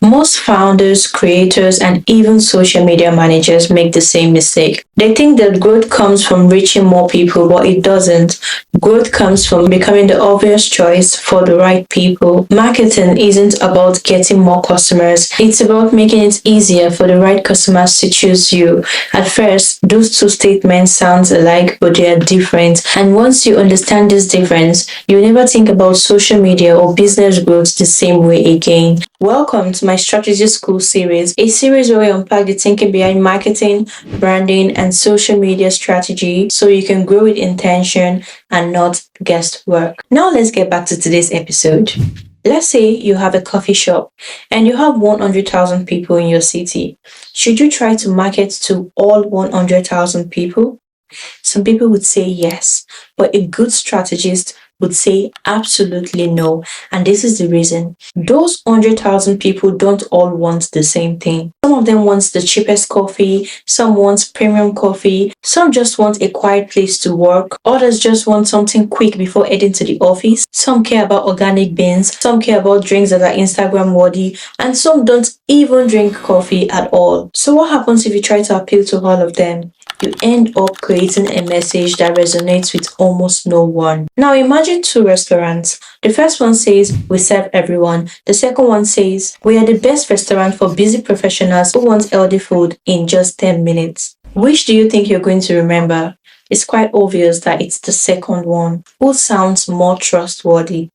Most founders, creators, and even social media managers make the same mistake. They think that growth comes from reaching more people, but it doesn't. Growth comes from becoming the obvious choice for the right people. Marketing isn't about getting more customers, it's about making it easier for the right customers to choose you. At first, those two statements sound alike, but they are different. And once you understand this difference, you never think about social media or business growth the same way again. Welcome to my Strategy School series, a series where we unpack the thinking behind marketing, branding, and social media strategy so you can grow with intention and not guesswork. Now let's get back to today's episode. Let's say you have a coffee shop and you have 100,000 people in your city. Should you try to market to all 100,000 people? Some people would say yes, but a good strategist would say absolutely no. And this is the reason. Those 100,000 people don't all want the same thing. Some of them want the cheapest coffee, some want premium coffee, some just want a quiet place to work, others just want something quick before heading to the office. Some care about organic beans, some care about drinks that are Instagram worthy, and some don't even drink coffee at all. So what happens if you try to appeal to all of them? You end up creating a message that resonates with almost no one. Now imagine two restaurants. The first one says, we serve everyone. The second one says, we are the best restaurant for busy professionals who want healthy food in just 10 minutes. Which do you think you're going to remember? It's quite obvious that it's the second one. Who sounds more trustworthy?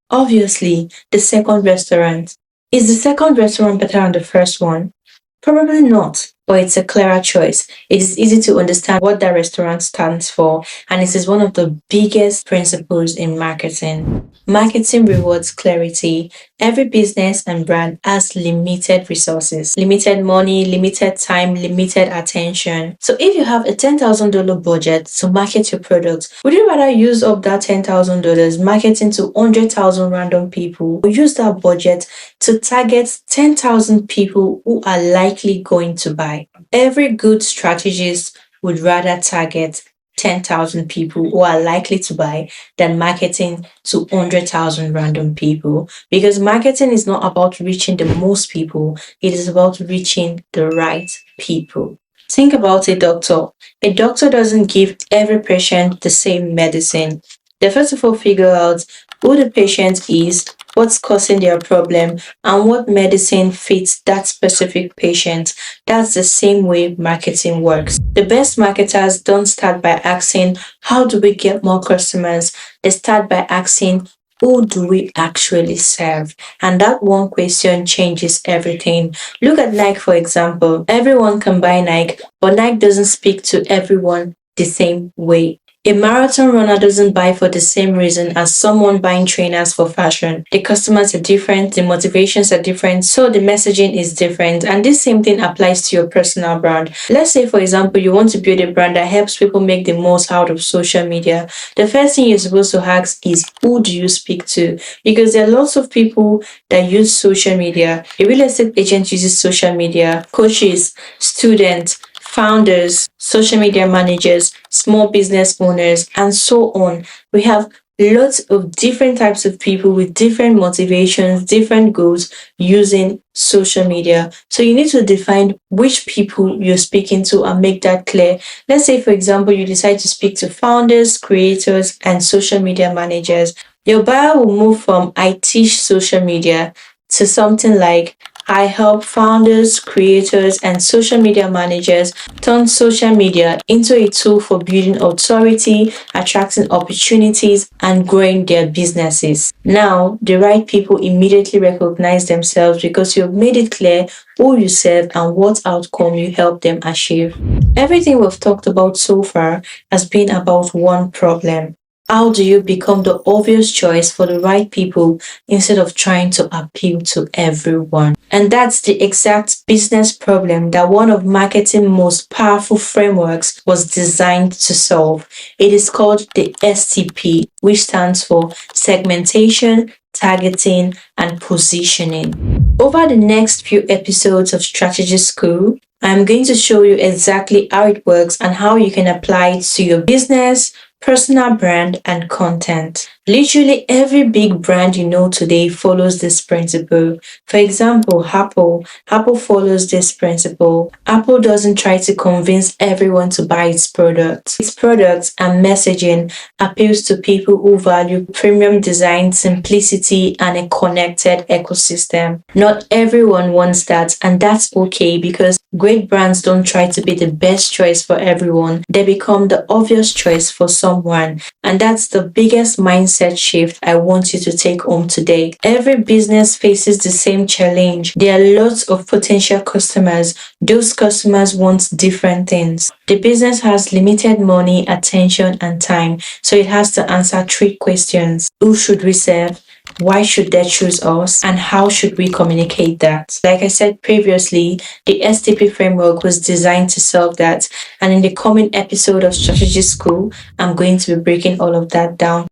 Obviously, the second restaurant. Is the second restaurant better than the first one? Probably not, but it's a clearer choice. It is easy to understand what that restaurant stands for, and it is one of the biggest principles in marketing. Marketing rewards clarity. Every business and brand has limited resources, limited money, limited time, limited attention. So if you have a $10,000 budget to market your product, would you rather use up that $10,000 marketing to 100,000 random people, or use that budget to target 10,000 people who are likely going to buy? Every good strategist would rather target 10,000 people who are likely to buy than marketing to 100,000 random people, because marketing is not about reaching the most people, it is about reaching the right people. Think about a doctor. A doctor doesn't give every patient the same medicine. They first of all figure out who the patient is, what's causing their problem, and what medicine fits that specific patient. That's the same way marketing works. The best marketers don't start by asking, how do we get more customers? They start by asking, who do we actually serve? And that one question changes everything. Look at Nike, for example. Everyone can buy Nike, but Nike doesn't speak to everyone the same way. A marathon runner doesn't buy for the same reason as someone buying trainers for fashion. The customers are different, the motivations are different, so the messaging is different. And this same thing applies to your personal brand. Let's say, for example, you want to build a brand that helps people make the most out of social media. The first thing you're supposed to ask is, who do you speak to? Because there are lots of people that use social media. A real estate agent uses social media, coaches, students, founders, social media managers, small business owners, and so on. We have lots of different types of people with different motivations, different goals using social media. So you need to define which people you're speaking to and make that clear. Let's say, for example, you decide to speak to founders, creators, and social media managers. Your bio will move from I teach social media to something like, I help founders, creators, and social media managers turn social media into a tool for building authority, attracting opportunities, and growing their businesses. Now, the right people immediately recognize themselves because you've made it clear who you serve and what outcome you help them achieve. Everything we've talked about so far has been about one problem. How do you become the obvious choice for the right people instead of trying to appeal to everyone? And that's the exact business problem that one of marketing's most powerful frameworks was designed to solve. It is called the STP, which stands for segmentation, targeting, and positioning. Over the next few episodes of Strategy School, I'm going to show you exactly how it works and how you can apply it to your business, personal brand, and content. Literally every big brand you know today follows this principle. For example, Apple. Apple follows this principle. Apple doesn't try to convince everyone to buy its products. Its products and messaging appeals to people who value premium design, simplicity, and a connected ecosystem. Not everyone wants that, and that's okay because great brands don't try to be the best choice for everyone. They become the obvious choice for someone. And that's the biggest mindset shift I want you to take home today. Every business faces the same challenge. There are lots of potential customers. Those customers want different things. The business has limited money, attention, and time, so it has to answer three questions. Who should we serve? Why should they choose us? And how should we communicate that? Like I said previously, the STP framework was designed to solve that. And in the coming episode of Strategy School, I'm going to be breaking all of that down.